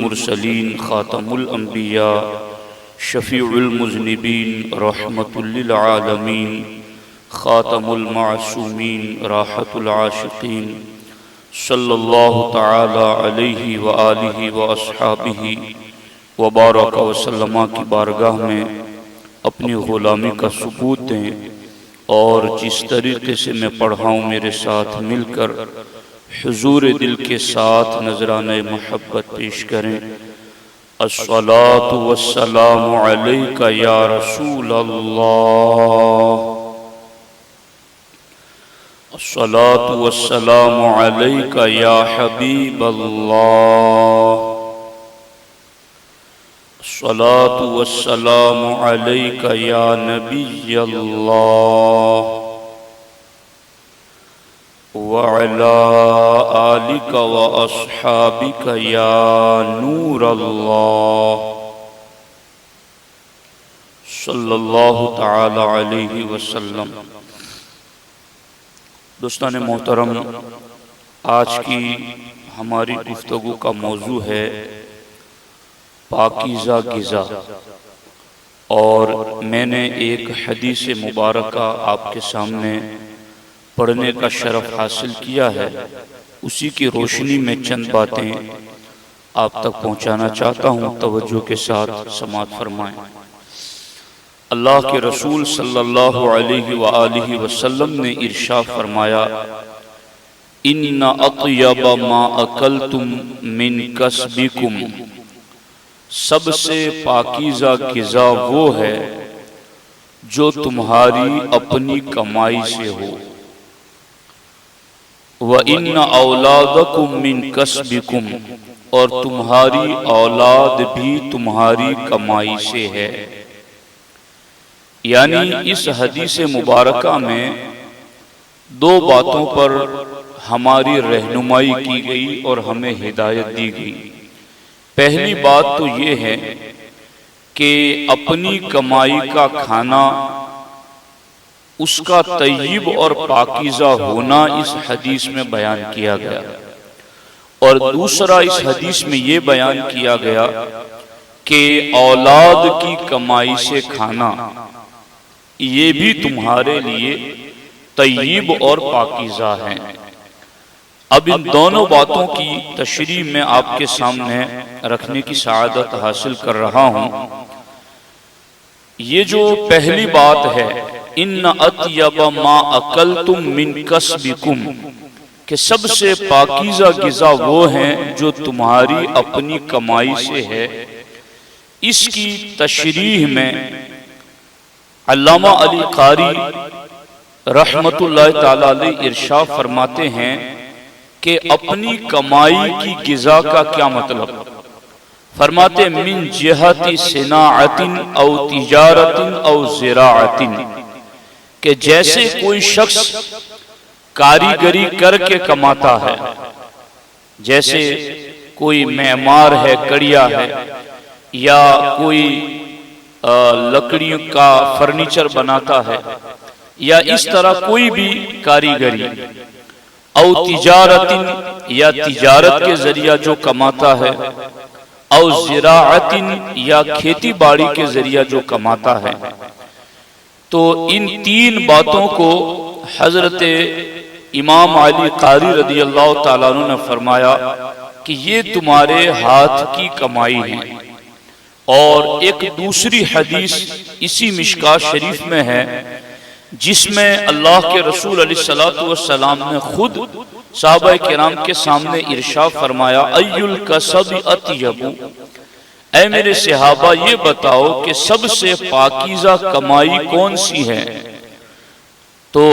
المرسلین خاتم الانبیاء شفیع المذنبین رحمت للعالمین خاتم المعصومین راحت العاشقین صلی اللہ تعالی علیہ وآلہ واصحابہ وبارک وسلم کی بارگاہ میں اپنی غلامی کا ثبوت دیں اور جس طریقے سے میں پڑھا ہوں میرے ساتھ مل کر حضور دل کے ساتھ نذرانہ محبت پیش کریں۔ الصلاۃ والسلام علیک یا رسول اللہ، الصلاۃ والسلام علیک یا حبیب اللہ، الصلاۃ والسلام علیک یا نبی اللہ وعلی آلک واصحابک یا نور اللہ صلی اللہ تعالی علیہ وسلم۔ دوستان محترم، آج کی ہماری گفتگو کا موضوع ہے پاکیزہ غذا، اور میں نے ایک حدیث مبارکہ آپ کے سامنے پڑھنے کا شرف حاصل کیا ہے، اسی کی روشنی میں چند باتیں آپ تک پہنچانا چاہتا ہوں، توجہ کے ساتھ سماعت فرمائیں۔ اللہ کے رسول صلی اللہ علیہ وآلہ وسلم نے ارشاد فرمایا، ان اطیب ما اکلتم من کسبکم، سب سے پاکیزہ غذا وہ ہے جو تمہاری اپنی کمائی سے ہو، وَإِنَّ أَوْلَادَكُمْ مِنْ كَسْبِكُمْ، اور تمہاری اولاد بھی تمہاری کمائی سے ہے۔ یعنی اس حدیث مبارکہ میں دو باتوں پر ہماری رہنمائی کی گئی اور ہمیں ہدایت دی گئی۔ پہلی بات تو یہ ہے کہ اپنی کمائی کا کھانا، اس کا طیب اور پاکیزہ ہونا اس حدیث میں بیان کیا گیا، اور دوسرا اس حدیث میں یہ بیان کیا گیا کہ اولاد کی کمائی سے کھانا یہ بھی تمہارے لیے طیب اور پاکیزہ ہے۔ اب ان دونوں باتوں کی تشریح میں آپ کے سامنے رکھنے کی سعادت حاصل کر رہا ہوں۔ یہ جو پہلی بات ہے، ان اطیب ما اکلتم من کسبکم، کہ سب سے پاکیزہ غذا وہ ہیں جو تمہاری اپنی کمائی سے ہے، اس کی تشریح میں علامہ علی قاری رحمت اللہ تعالی علیہ ارشاد فرماتے ہیں کہ اپنی کمائی کی غذا کا کیا مطلب؟ فرماتے من جہت صناعت او تجارت او زراعت، کہ جیسے کوئی شخص کاریگری کر کے کماتا ہے، جیسے کوئی معمار ہے، کڑیا ہے، یا کوئی لکڑیوں کا فرنیچر بناتا ہے، یا اس طرح کوئی بھی کاریگری، او تجارت، یا تجارت کے ذریعہ جو کماتا ہے، او زراعت، یا کھیتی باڑی کے ذریعہ جو کماتا ہے، تو ان تین باتوں کو حضرت امام علی قاری رضی اللہ تعالیٰ عنہ نے فرمایا کہ یہ تمہارے ہاتھ کی کمائی ہے۔ اور ایک دوسری حدیث اسی مشکاۃ شریف میں ہے، جس میں اللہ کے رسول علیہ السلام نے خود صحابہ کرام کے سامنے ارشاد فرمایا، ای الکسب اطیب، اے میرے صحابہ یہ بتاؤ کہ سب سے پاکیزہ کمائی کون سی ہے؟ تو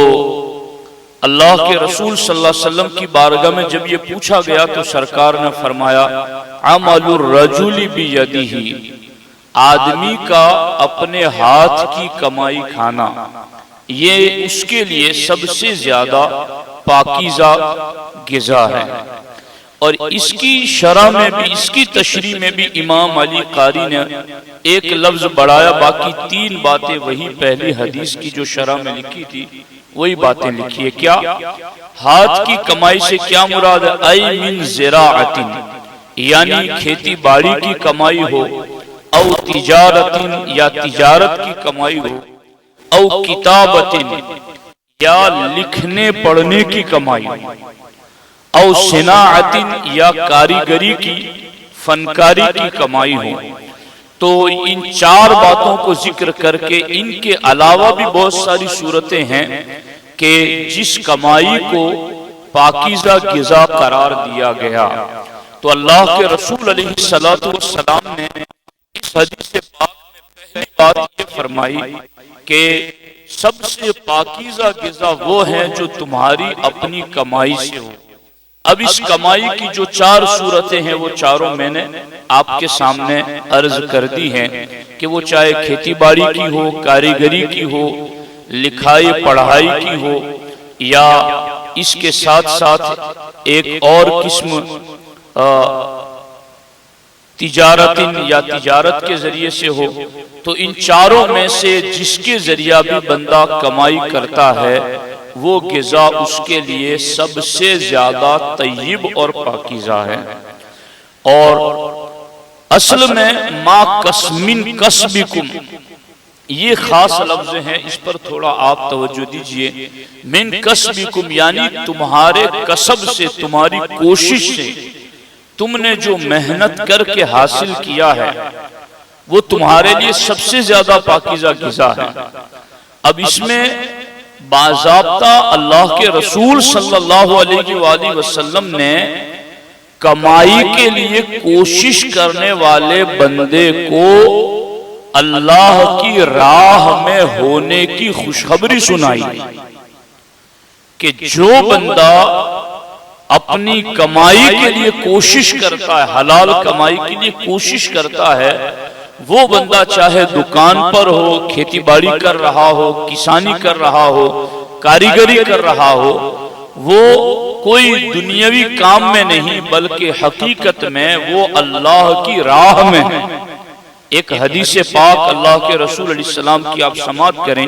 اللہ کے رسول صلی اللہ علیہ وسلم کی بارگاہ میں جب یہ پوچھا گیا تو سرکار نے فرمایا، عمل الرجل بیدہ، آدمی کا اپنے ہاتھ کی کمائی کھانا، یہ اس کے لیے سب سے زیادہ پاکیزہ غذا ہے۔ اور اس کی شرح میں بھی، اس کی تشریح میں بھی امام علی قاری نے ایک لفظ بڑھایا، باقی تین باتیں وہی پہلی حدیث کی جو شرح میں لکھی تھی وہی باتیں لکھی ہے۔ کیا ہاتھ کی کمائی سے کیا مراد ہے؟ ای من زراعت، یعنی کھیتی باڑی کی کمائی ہو، او تجارتن یا تجارت کی کمائی ہو، او کتابتن یا لکھنے پڑھنے کی کمائی ہو، او صناعتن یا کاریگری کی فنکاری کی کمائی ہو۔ تو ان چار باتوں کو ذکر کر کے ان کے علاوہ بھی بہت ساری صورتیں ہیں کہ جس کمائی کو پاکیزہ غذا قرار دیا گیا۔ تو اللہ کے رسول علیہ السلام نے اس حدیث پاک میں پہلی بات یہ فرمائی کہ سب سے پاکیزہ غذا وہ ہے جو تمہاری اپنی کمائی سے ہو۔ اب اس کمائی کی جو چار صورتیں ہیں وہ چاروں میں نے آپ کے سامنے عرض کر دی ہیں کہ وہ چاہے کھیتی باڑی کی ہو، کاریگری کی ہو، لکھائی پڑھائی کی ہو، یا اس کے ساتھ ساتھ ایک اور قسم تجارت یا تجارت کے ذریعے سے ہو۔ تو ان چاروں میں سے جس کے ذریعہ بھی بندہ کمائی کرتا ہے وہ غذا اس کے لیے سب سے زیادہ طیب اور پاکیزہ ہے۔ اور اصل میں ما قسمن کسبکم یہ خاص لفظ ہیں، اس پر تھوڑا آپ توجہ دیجئے۔ من کسبکم یعنی تمہارے کسب سے، تمہاری کوشش سے، تم نے جو محنت کر کے حاصل کیا ہے وہ تمہارے لیے سب سے زیادہ پاکیزہ غذا ہے۔ اب اس میں باضابطہ اللہ کے رسول صلی اللہ علیہ وآلہ وسلم نے کمائی کے لیے کوشش کرنے والے بندے کو اللہ کی راہ میں ہونے کی خوشخبری سنائی کہ جو بندہ اپنی کمائی کے لیے کوشش کرتا ہے، حلال کمائی کے لیے کوشش کرتا ہے، وہ بندہ چاہے دکان پر ہو، کھیتی باڑی کر رہا ہو، کسانی کر رہا ہو، کاریگری کر رہا ہو، وہ کوئی دنیاوی کام میں نہیں بلکہ حقیقت میں وہ اللہ کی راہ میں ہے۔ ایک حدیث پاک اللہ کے رسول علیہ السلام کی آپ سماعت کریں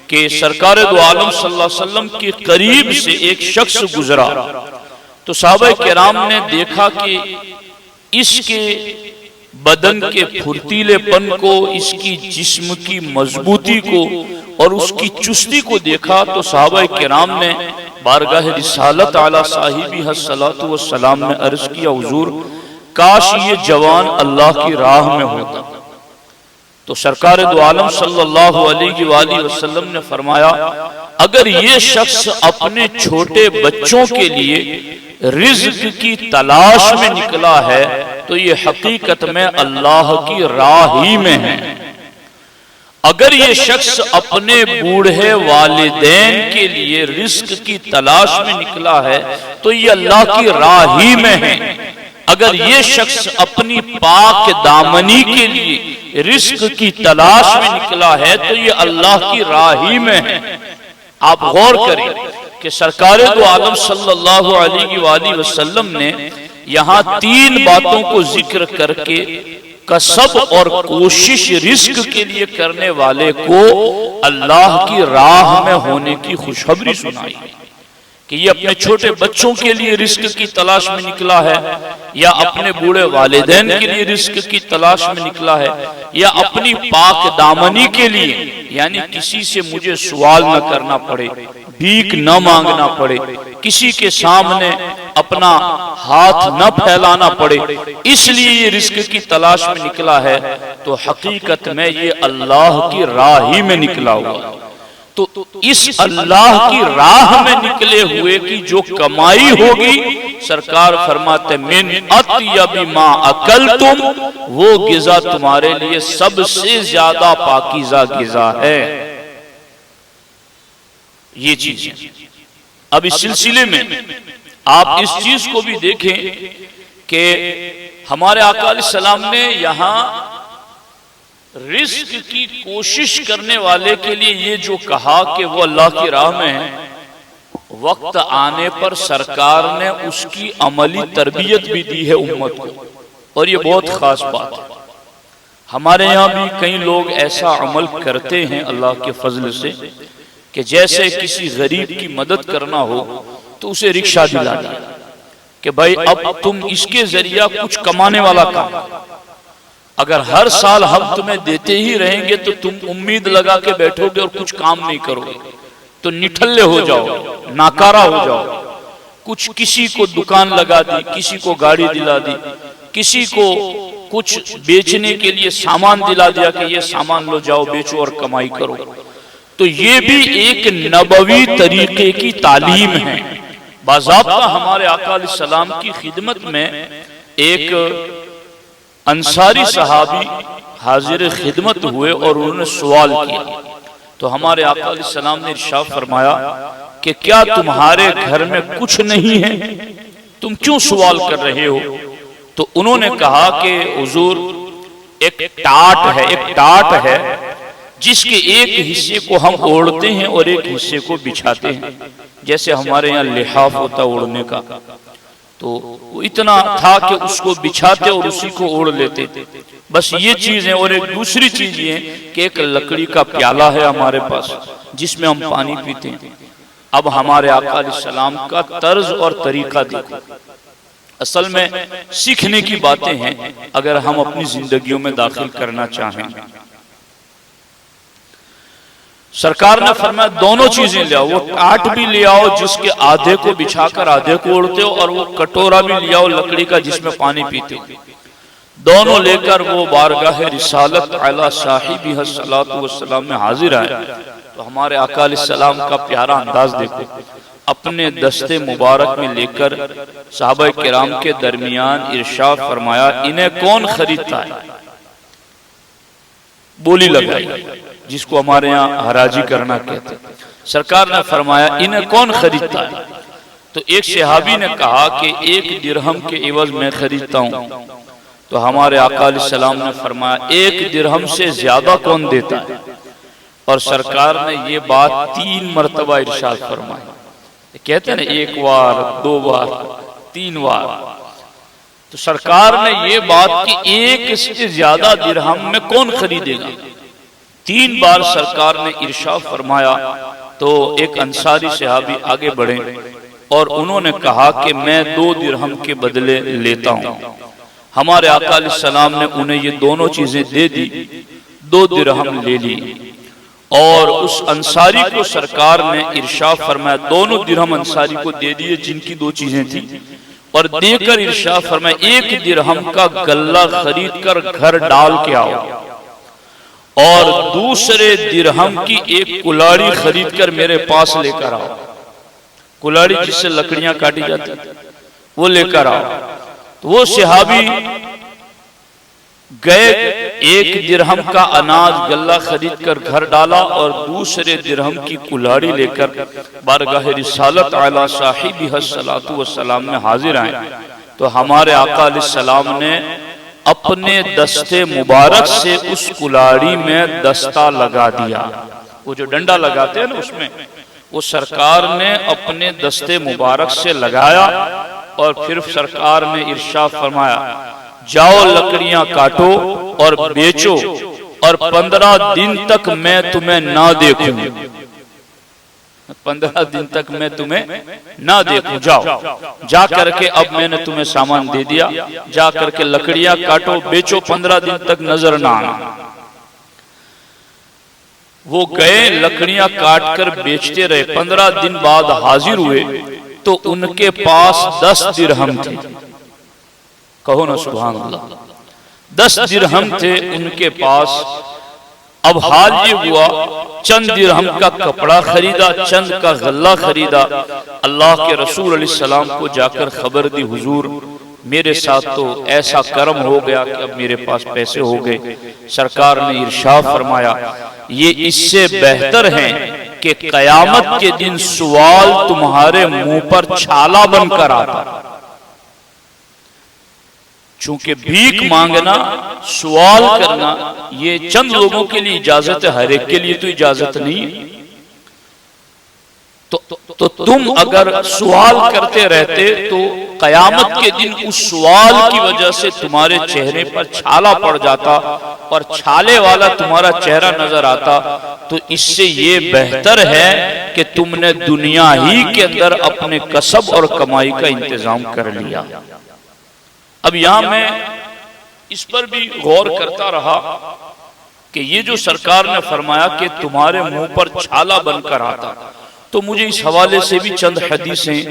کہ سرکار دو عالم صلی اللہ علیہ وسلم کے قریب سے ایک شخص گزرا تو صحابہ کرام نے دیکھا کہ اس کے بدن کے پھرتیلے پن کو، اس کی جسم کی مضبوطی کو اور اس کی چستی کو دیکھا تو صحابہ کرام نے بارگاہ رسالت علی صاحبہ الصلاۃ والسلام نے عرض کیا حضور کاش یہ جوان اللہ کی راہ میں ہوتا۔ تو سرکار دو عالم صلی اللہ علیہ وآلہ وسلم نے فرمایا اگر یہ شخص اپنے چھوٹے بچوں کے لیے رزق کی تلاش میں نکلا ہے تو یہ حقیقت میں اللہ کی راہ ہی میں ہے۔ اگر یہ شخص اپنے بوڑھے والدین کے لیے رزق کی تلاش میں نکلا ہے تو یہ اللہ کی راہ ہی میں ہے۔ اگر یہ شخص اپنی پاک دامنی کے لیے رزق کی تلاش میں نکلا ہے تو یہ اللہ کی راہ ہی میں ہے۔ آپ غور کریں کہ سرکار دو عالم صلی اللہ علیہ وآلہ وسلم نے یہاں تین باتوں کو ذکر کر کے کسب اور کوشش رزق کے لیے کرنے والے کو اللہ کی راہ میں ہونے کی خوشخبری سنائی کہ یہ اپنے چھوٹے بچوں کے لیے رزق کی تلاش میں نکلا ہے، یا اپنے بوڑھے والدین کے لیے رزق کی تلاش میں نکلا ہے، یا اپنی پاک دامنی کے لیے، یعنی کسی سے مجھے سوال نہ کرنا پڑے، بھیک نہ مانگنا پڑے، کسی کے سامنے اپنا ہاتھ نہ پھیلانا پڑے، اس لیے یہ رزق کی تلاش میں نکلا ہے، تو حقیقت میں یہ اللہ کی راہ ہی میں نکلا ہوا۔ تو اس اللہ کی راہ میں نکلے ہوئے کی جو کمائی ہوگی سرکار فرماتے من اطیب ما اکلتم وہ غذا تمہارے لیے سب سے زیادہ پاکیزہ غذا ہے۔ یہ چیز اب اس سلسلے میں آپ اس چیز کو بھی دیکھیں کہ ہمارے آقا علیہ السلام نے یہاں رزق کی کوشش کرنے والے کے لیے یہ جو کہا کہ وہ اللہ کی راہ میں ہے، وقت آنے پر سرکار نے اس کی عملی تربیت بھی دی ہے امت کو، اور یہ بہت خاص بات ہے۔ ہمارے یہاں بھی کئی لوگ ایسا عمل کرتے ہیں اللہ کے فضل سے کہ جیسے کسی غریب کی مدد کرنا ہو تو اسے رکشہ دلا دیا، کہ بھائی اب تم اس کے ذریعہ کچھ کمانے والا کام، اگر ہر سال ہم تمہیں دیتے ہی رہیں گے تو تم امید لگا کے بیٹھو گے اور کچھ کام نہیں کرو گے تو نٹھلے ہو جاؤ، ناکارہ ہو جاؤ۔ کچھ کسی کو دکان لگا دی، کسی کو گاڑی دلا دی، کسی کو کچھ بیچنے کے لیے سامان دلا دیا کہ یہ سامان لو، جاؤ بیچو اور کمائی کرو۔ تو یہ بھی ایک نبوی طریقے کی تعلیم ہے۔ باضابطہ ہمارے آقا علیہ السلام کی خدمت میں ایک انصاری صحابی حاضر خدمت ہوئے اور انہوں نے سوال کیا، تو ہمارے آقا علیہ السلام نے ارشاد فرمایا کہ کیا تمہارے گھر میں کچھ نہیں ہے؟ تم کیوں سوال کر رہے ہو؟ تو انہوں نے کہا کہ حضور ایک ٹاٹ ہے جس کے ایک حصے کو ہم اوڑھتے ہیں اور ایک حصے کو بچھاتے ہیں، جیسے ہمارے یہاں لحاف ہوتا اوڑھنے کا، تو وہ اتنا تھا کہ اس کو بچھاتے اور اسی کو اوڑھ لیتے تھے، بس یہ چیز ہے۔ اور ایک دوسری چیز یہ ہے کہ ایک لکڑی کا پیالہ ہے ہمارے پاس جس میں ہم پانی پیتے ہیں۔ اب ہمارے آقا علیہ السلام کا طرز اور طریقہ دیکھو، اصل میں سیکھنے کی باتیں ہیں اگر ہم اپنی زندگیوں میں داخل کرنا چاہیں۔ سرکار نے فرمایا دونوں چیزیں لے آؤ، وہ ٹاٹ بھی لے آؤ جس کے آدھے کو بچھا کر آدھے کو اوڑھتے ہو، اور وہ کٹورا بھی لے آؤ لکڑی کا جس میں پانی پیتے ہو۔ دونوں لے کر وہ بارگاہ رسالت علی صاحبہ الصلاۃ والسلام میں حاضر آئے۔ تو ہمارے آقا علیہ السلام کا پیارا انداز دیکھو، اپنے دستے مبارک میں لے کر صحابہ کرام کے درمیان ارشاد فرمایا انہیں کون خریدتا ہے؟ بولی لگائی جس کو ہمارے یہاں حراجی کرنا کہتے ہیں۔ سرکار نے فرمایا انہیں کون خریدتا ہے؟ تو ایک صحابی نے کہا کہ 1 درہم کے عوض میں خریدتا ہوں۔ تو ہمارے آقا علیہ السلام نے فرمایا 1 درہم سے زیادہ کون دیتا ہے؟ اور سرکار نے یہ بات 3 مرتبہ ارشاد فرمائی۔ کہتے ہیں نا 1 بار 2 بار 3 بار، تو سرکار نے یہ بات کہ 1 سے زیادہ درہم میں کون خریدے گا 3 بار سرکار نے ارشاد فرمایا۔ تو ایک انصاری صحابی آگے بڑھے اور انہوں نے کہا کہ میں 2 درہم کے بدلے لیتا ہوں۔ ہمارے آقا علیہ السلام نے انہیں یہ دونوں چیزیں دے دی، 2 درہم لے لی، اور اس انصاری کو سرکار نے ارشاد فرمایا، دونوں درہم انصاری کو دے دیے جن کی 2 چیزیں تھیں، اور دے کر ارشاد فرمایا 1 درہم کا غلہ خرید کر گھر ڈال کے آؤ، اور دوسرے درہم کی 1 کلاڑی خرید کر میرے پاس لے کر آؤ۔ کلاڑی جس سے لکڑیاں کاٹی جاتی وہ لے کر آؤ۔ تو وہ صحابی گئے، 1 درہم کا اناج غلہ خرید کر گھر ڈالا اور دوسرے درہم کی کلاڑی لے کر بارگاہ رسالت علی صاحبہ الصلاۃ والسلام میں حاضر آئے۔ تو ہمارے آقا علیہ السلام نے اپنے دستے مبارک سے اس کلاڑی میں دستہ لگا دیا، وہ جو ڈنڈا لگاتے ہیں نا اس میں، وہ سرکار نے اپنے دستے مبارک سے لگایا، اور پھر سرکار نے ارشاد فرمایا جاؤ لکڑیاں کاٹو اور بیچو، اور 15 دن تک میں تمہیں نہ دیکھوں، 15 دن تک میں تمہیں نہ دیکھوں، جاؤ جا کر کے اب میں نے تمہیں سامان دے دیا، جا کر کے لکڑیاں کاٹو بیچو، 15 دن تک نظر نہ آنا۔ وہ گئے لکڑیاں کاٹ کر بیچتے رہے، 15 دن بعد حاضر ہوئے تو ان کے پاس 10 درہم تھے، کہو نا سبحان اللہ، 10 درہم تھے ان کے پاس۔ اب حال یہ ہوا چند درہم کا کپڑا خریدا، چند کا غلہ خریدا، اللہ کے رسول علیہ السلام کو جا کر خبر دی حضور میرے ساتھ تو ایسا کرم ہو گیا کہ اب میرے پاس پیسے ہو گئے۔ سرکار نے ارشاد فرمایا یہ اس سے بہتر ہے کہ قیامت کے دن سوال تمہارے منہ پر چھالا بن کر آتا، چونکہ بھیک مانگنا، سوال کرنا یہ چند لوگوں کے لیے اجازت ہے، ہر ایک کے لیے تو اجازت نہیں۔ تو تم اگر سوال کرتے رہتے تو قیامت کے دن اس سوال کی وجہ سے تمہارے چہرے پر چھالا پڑ جاتا اور چھالے والا تمہارا چہرہ نظر آتا۔ تو اس سے یہ بہتر ہے کہ تم نے دنیا ہی کے اندر اپنے کسب اور کمائی کا انتظام کر لیا۔ اب یہاں میں اس پر بھی غور کرتا رہا کہ یہ جو سرکار نے فرمایا کہ تمہارے منہ پر چھالا بن کر آتا، تو مجھے اس حوالے سے بھی چند حدیثیں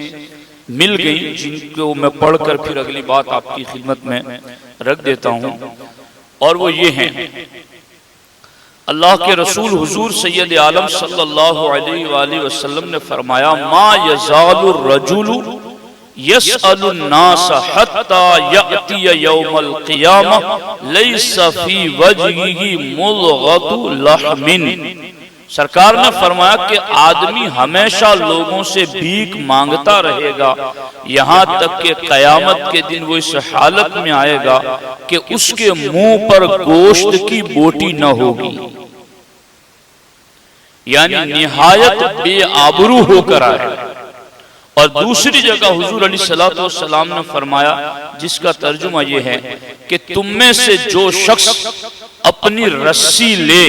مل گئی جن کو میں پڑھ کر پھر اگلی بات آپ کی خدمت میں رکھ دیتا ہوں، اور وہ یہ ہیں۔ اللہ کے رسول حضور سید عالم صلی اللہ علیہ وآلہ وسلم نے فرمایا ما یزال الرجل یسأل الناس حتی یأتی یوم القیامہ لیس فی وجہہ ملغۃ لحم۔ سرکار نے فرمایا کہ آدمی ہمیشہ لوگوں سے بھیک مانگتا رہے گا یہاں تک کہ قیامت کے دن وہ اس حالت میں آئے گا کہ اس کے منہ پر گوشت کی بوٹی نہ ہوگی، یعنی نہایت بے آبرو ہو کر آئے۔ اور دوسری جگہ حضور علیہ السلام نے فرمایا، جس کا ترجمہ یہ ہے کہ تم میں سے جو شخص اپنی رسی لے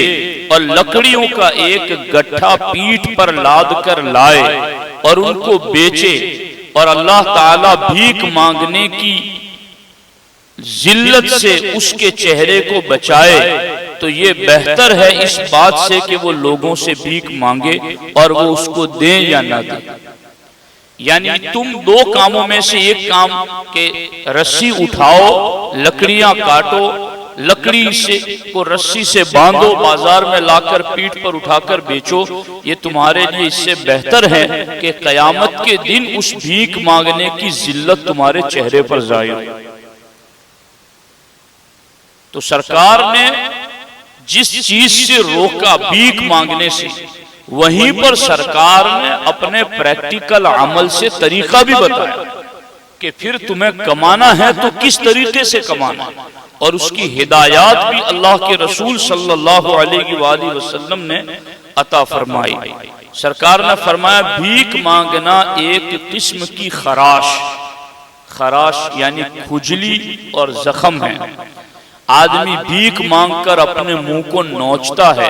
اور لکڑیوں کا ایک گٹھا پیٹھ پر لاد کر لائے اور ان کو بیچے اور اللہ تعالیٰ بھیک مانگنے کی ذلت سے اس کے چہرے کو بچائے، تو یہ بہتر ہے اس بات سے کہ وہ لوگوں سے بھیک مانگے اور وہ اس کو دیں یا نہ دیں۔ یعنی تم دو کاموں میں سے ایک کام کہ رسی اٹھاؤ، لکڑیاں کاٹو، لکڑی سے کو رسی سے باندھو، بازار میں لا کر پیٹھ پر اٹھا کر بیچو، یہ تمہارے لیے اس سے بہتر ہے کہ قیامت کے دن اس بھیک مانگنے کی ذلت تمہارے چہرے پر ظاہر ہو۔ تو سرکار نے جس چیز سے روکا بھیک مانگنے سے، وہیں پر سرکار نے اپنے پریکٹیکل عمل سے طریقہ بھی بتایا کہ پھر تمہیں کمانا ہے تو کس طریقے سے کمانا، اور اس کی ہدایات بھی اللہ کے رسول صلی اللہ علیہ وآلہ وسلم نے عطا فرمائی۔ سرکار نے فرمایا بھیک مانگنا ایک قسم کی خراش یعنی کھجلی اور زخم ہے۔ آدمی بھیک مانگ کر اپنے منہ کو نوچتا ہے،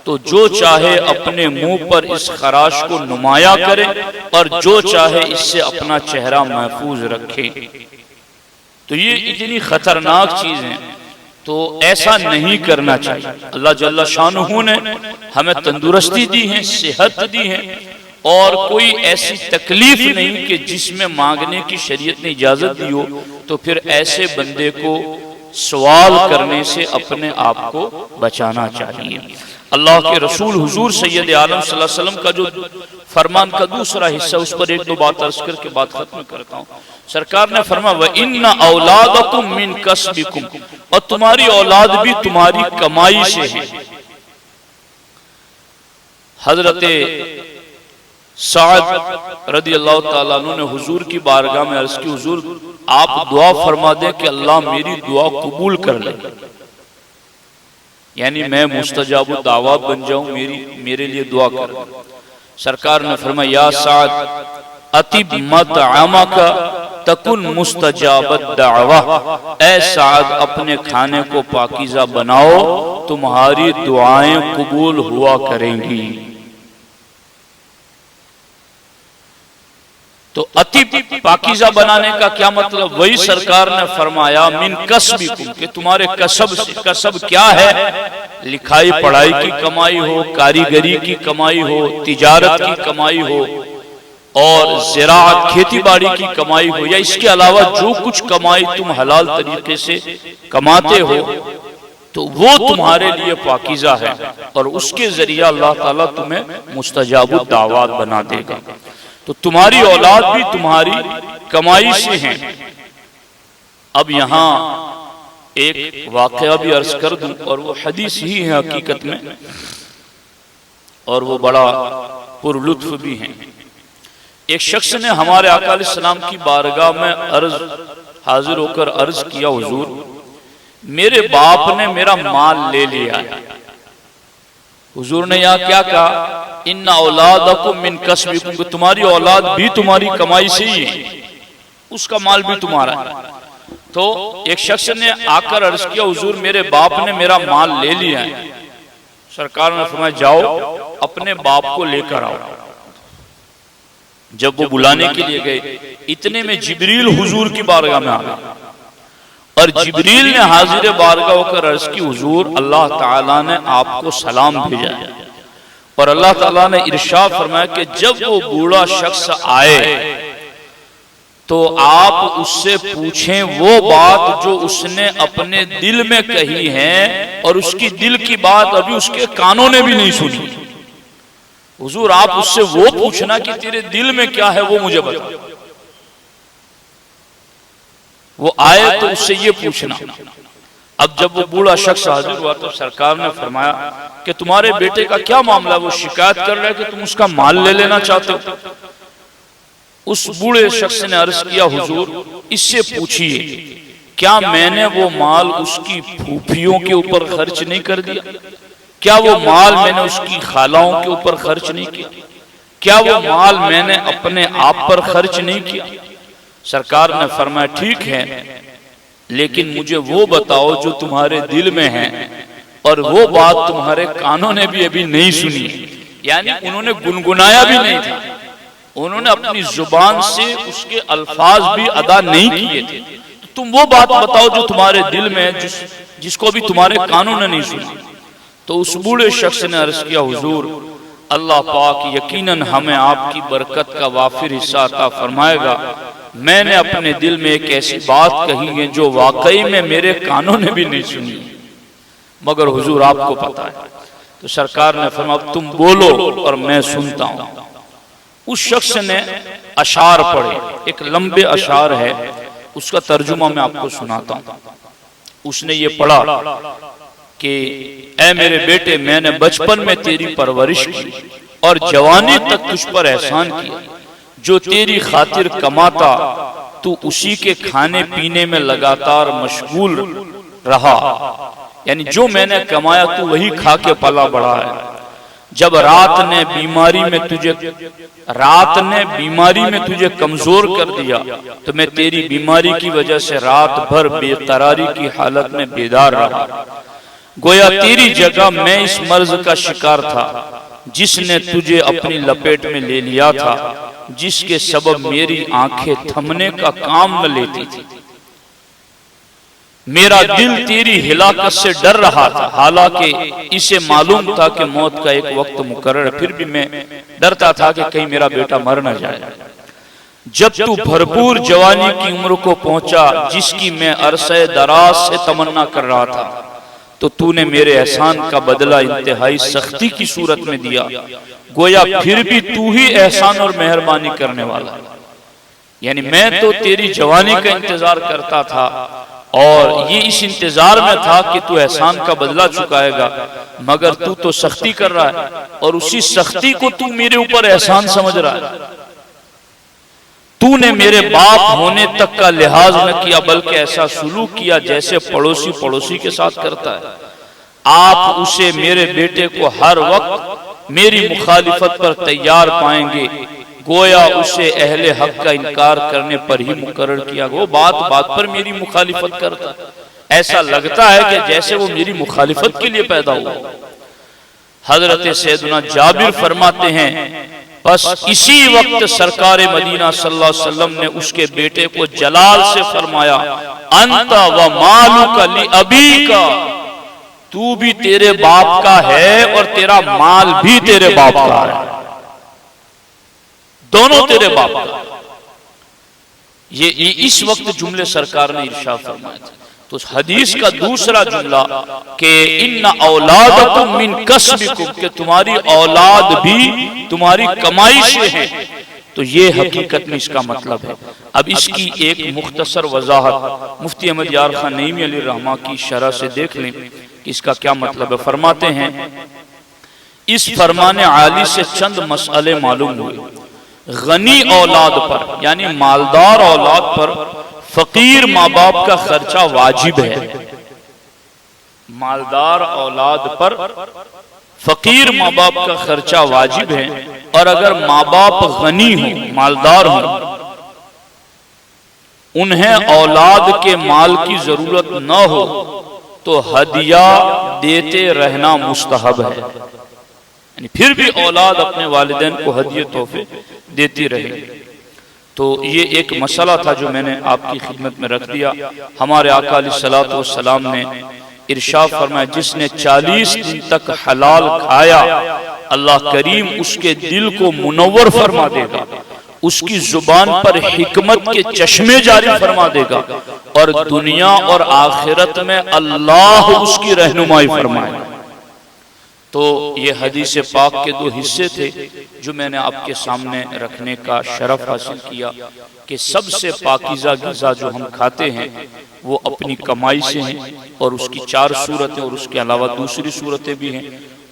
تو جو چاہے اپنے منہ پر اس خراش کو نمایاں کرے اور جو چاہے اس سے اپنا چہرہ محفوظ رکھے۔ تو یہ اتنی خطرناک چیز ہے، تو ایسا نہیں کرنا چاہیے۔ اللہ جل شانہ نے ہمیں تندرستی دی ہے، صحت دی ہے، اور کوئی ایسی تکلیف نہیں کہ جس میں مانگنے کی شریعت نے اجازت دی ہو، تو پھر ایسے بندے کو سوال کرنے سے اپنے آپ کو بچانا چاہیے۔ اللہ کے رسول حضور سید عالم صلی اللہ علیہ وسلم کا جو فرمان کا دوسرا حصہ، اس پر ایک دو بات عرض کر کے بات ختم کرتا ہوں۔ سرکار نے فرمایا وَإِنَّ أَوْلَادَكُمْ مِنْ كَسْبِكُمْ، اور تمہاری اولاد بھی تمہاری کمائی سے ہے۔ حضرت سعد رضی اللہ تعالیٰ عنہ نے حضور کی بارگاہ میں عرض کی، حضور آپ دعا فرما دیں کہ اللہ میری دعا قبول کر لے، یعنی میں مستجاب الدعوات بن جاؤں، میرے لیے دعا کر۔ سرکار نے فرمایا یا سعد اطب مطعمک تکن مستجاب الدعوہ، اے سعد اپنے کھانے کو پاکیزہ بناؤ، تمہاری دعائیں قبول ہوا کریں گی۔ تو اطب پاکیزہ بنانے کا کیا مطلب؟ وہی سرکار نے فرمایا من کسبکم، کہ تمہارے کسب سے۔ کسب کیا ہے؟ لکھائی پڑھائی کی کمائی ہو، کاریگری کی کمائی ہو، تجارت کی کمائی ہو، اور زراعت کھیتی باڑی کی کمائی ہو، یا اس کے علاوہ جو کچھ کمائی تم حلال طریقے سے کماتے ہو، تو وہ تمہارے لیے پاکیزہ ہے، اور اس کے ذریعہ اللہ تعالیٰ تمہیں مستجاب الدعوات بنا دے گا۔ تو تمہاری اولاد بھی تمہاری کمائی سے ہیں۔ اب یہاں ایک واقعہ بھی عرض کر دوں، اور وہ حدیث ہی ہے حقیقت میں، اور وہ بڑا پر لطف بھی ہیں۔ ایک شخص نے ہمارے آقا علیہ السلام کی بارگاہ میں حاضر ہو کر عرض کیا، حضور میرے باپ نے میرا مال لے لیا ہے۔ حضور نے یہاں کیا کہا؟ ان اولادکم من کسبکم، کہ تمہاری اولاد بھی تمہاری کمائی سے ہی ہے، اس کا مال بھی تمہارا ہے۔ تو ایک شخص نے آ کر عرض کیا، حضور میرے باپ نے میرا مال لے لیا ہے۔ سرکار نے فرمایا جاؤ اپنے باپ کو لے کر آؤ۔ جب وہ بلانے کے لیے گئے اتنے میں جبریل حضور کی بارگاہ میں آ گئے، اور جبریل نے حاضر بارگاہ ہو کر عرض کی حضور اللہ تعالیٰ نے آپ کو سلام بھیجا ہے، اور اللہ تعالیٰ نے ارشاد فرمایا کہ جب وہ بوڑھا شخص آئے تو آپ اس سے پوچھیں وہ بات جو اس نے اپنے دل میں کہی ہے، اور اس کی دل کی بات ابھی اس کے کانوں نے بھی نہیں سنی۔ حضور آپ اس سے وہ پوچھنا کہ تیرے دل میں کیا ہے وہ مجھے بتا۔ وہ آئے تو اس سے یہ پوچھنا۔ اب جب وہ بوڑھا شخص حاضر ہوا تو سرکار نے فرمایا کہ تمہارے بیٹے کا کیا معاملہ ہے؟ وہ شکایت کر رہا ہے کہ تم اس کا مال لے لینا چاہتے ہو۔ اس بوڑھے شخص نے عرض کیا حضور اس سے پوچھئے کیا میں نے وہ مال اس کی پھوپھیوں کے اوپر خرچ نہیں کر دیا؟ کیا وہ مال میں نے اس کی خالوں کے اوپر خرچ نہیں کیا؟ کیا وہ مال میں نے اپنے آپ پر خرچ نہیں کیا؟ سرکار نے فرمایا ٹھیک ہے، لیکن مجھے وہ بتاؤ جو تمہارے دل میں ہے، اور وہ بات تمہارے کانوں نے بھی ابھی نہیں سنی۔ یعنی انہوں نے گنگنایا بھی نہیں تھا، انہوں نے اپنی زبان سے اس کے الفاظ بھی ادا نہیں کیے تھے، تو تم وہ بات بتاؤ جو تمہارے دل میں ہے، جس کو بھی تمہارے کانوں نے نہیں سنا۔ تو اس بوڑھے شخص نے عرض کیا حضور اللہ پاک یقیناً ہمیں آپ کی برکت کا وافر حصہ عطا فرمائے گا، میں نے اپنے دل میں ایک ایسی بات کہی ہے جو واقعی میں میرے کانوں نے بھی نہیں سنی، مگر حضور آپ کو پتا ہے۔ تو سرکار نے فرمایا تم بولو اور میں سنتا ہوں۔ اس شخص نے اشعار پڑھے، ایک لمبے اشعار ہے، اس کا ترجمہ میں آپ کو سناتا ہوں۔ اس نے یہ پڑھا کہ اے میرے بیٹے میں نے بچپن میں تیری پرورش کی اور جوانی تک تجھ پر احسان کیا، جو تیری خاطر کماتا تو اسی کے کھانے پینے میں لگاتار مشغول رہا، یعنی جو میں نے کمایا تو وہی کھا کے پلا بڑھا ہے۔ جب رات نے بیماری میں تجھے کمزور کر دیا تو میں تیری بیماری کی وجہ سے رات بھر بے قراری کی حالت میں بیدار رہا، گویا تیری جگہ میں اس مرض کا شکار تھا جس نے تجھے اپنی لپیٹ میں لے لیا تھا، جس کے سبب میری آنکھیں تھمنے کا کام نہ لیتی تھی۔ میرا دل تیری ہلاکت سے ڈر رہا تھا، حالانکہ اسے معلوم تھا کہ موت کا ایک وقت مقرر ہے، پھر بھی میں ڈرتا تھا کہ کہیں میرا بیٹا مر نہ جائے۔ جب تو بھرپور جوانی کی عمر کو پہنچا جس کی میں عرصہ دراز سے تمنا کر رہا تھا، تو نے میرے احسان کا بدلہ انتہائی سختی کی صورت میں دیا، گویا پھر بھی تو ہی احسان اور مہربانی کرنے والا۔ یعنی میں تو تیری جوانی کا انتظار کرتا تھا اور یہ اس انتظار میں تھا کہ تو احسان کا بدلہ چکائے گا، مگر تو سختی کر رہا ہے، اور اسی سختی کو تو میرے اوپر احسان سمجھ رہا ہے۔ تو نے میرے باپ ہونے تک کا لحاظ نہ کیا، بلکہ ایسا سلوک کیا جیسے پڑوسی کے ساتھ کرتا ہے۔ آپ اسے میرے بیٹے کو ہر وقت میری مخالفت پر تیار پائیں گے، گویا اسے اہل حق کا انکار کرنے پر ہی مقرر کیا گیا۔ وہ بات پر میری مخالفت کرتا ہے، ایسا لگتا ہے کہ جیسے وہ میری مخالفت کے لیے پیدا ہوا۔ حضرت سیدنا جابر فرماتے ہیں بس اسی وقت سرکار مدینہ صلی اللہ علیہ وسلم نے اس کے بیٹے کو جلال سے فرمایا انت و مالک لابیک، تو بھی تیرے باپ کا ہے اور تیرا مال بھی تیرے باپ کا ہے، دونوں تیرے باپ کا۔ یہ اس وقت جملے سرکار نے ارشاد فرمائے تھے۔ تو اس حدیث کا دوسرا جملہ کہ ان اولادکم من کسبکم، کہ تمہاری اولاد بھی تمہاری کمائی سے ہے، تو یہ حقیقت میں اس کا مطلب ہے۔ اب اس کی ایک مختصر وضاحت مفتی احمد یار خان نعیمی علیہ الرحمہ کی شرح سے دیکھ لیں کہ اس کا کیا مطلب ہے۔ فرماتے ہیں اس فرمان عالی سے چند مسئلے معلوم ہوئے۔ غنی اولاد پر یعنی مالدار اولاد پر فقیر ماں باپ کا خرچہ واجب ہے۔ مالدار اولاد پر فقیر ماں باپ کا خرچہ واجب ہے، اور اگر ماں باپ غنی ہوں، مالدار ہوں، انہیں اولاد کے مال کی ضرورت نہ ہو تو ہدیہ دیتے رہنا مستحب ہے۔ یعنی پھر بھی اولاد اپنے والدین کو ہدیے تحفے دیتی رہے۔ تو یہ ایک مسئلہ تھا جو میں نے آپ کی خدمت میں رکھ دیا۔ ہمارے آقا علیہ الصلوۃ والسلام نے ارشاد فرمایا جس نے 40 دن تک حلال کھایا اللہ کریم اس کے دل کو منور فرما دے گا، اس کی زبان پر حکمت کے چشمے جاری فرما دے گا، اور دنیا اور آخرت میں اللہ اس کی رہنمائی فرمائے گا۔ تو یہ حدیث پاک کے 2 حصے تھے جو میں نے آپ کے سامنے رکھنے کا شرف حاصل کیا کہ سب سے پاکیزہ غذا جو ہم کھاتے ہیں وہ اپنی کمائی سے ہیں، اور اس کی 4 صورتیں اور اس کے علاوہ دوسری صورتیں بھی ہیں۔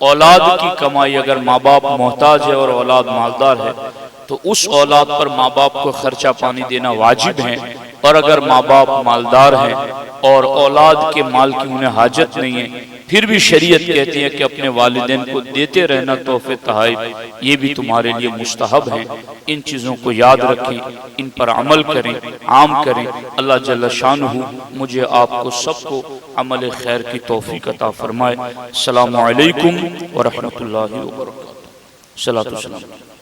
اولاد کی کمائی، اگر ماں باپ محتاج ہے اور اولاد مالدار ہے تو اس اولاد پر ماں باپ کو خرچہ پانی دینا واجب ہے، اور اگر ماں باپ مالدار ہیں اور اولاد کے مال کی انہیں حاجت نہیں ہے پھر بھی شریعت کہتی ہے کہ اپنے والدین کو دیتے رہنا تحفے تحائف، یہ بھی تمہارے لیے مستحب ہیں۔ ان چیزوں کو یاد رکھیں، ان پر عمل کریں، عام کریں۔ اللہ جل شانہ مجھے آپ کو سب کو عمل خیر کی توفیق عطا فرمائے۔ السلام علیکم ورحمۃ اللہ وبرکاتہ۔ صلاۃ والسلام۔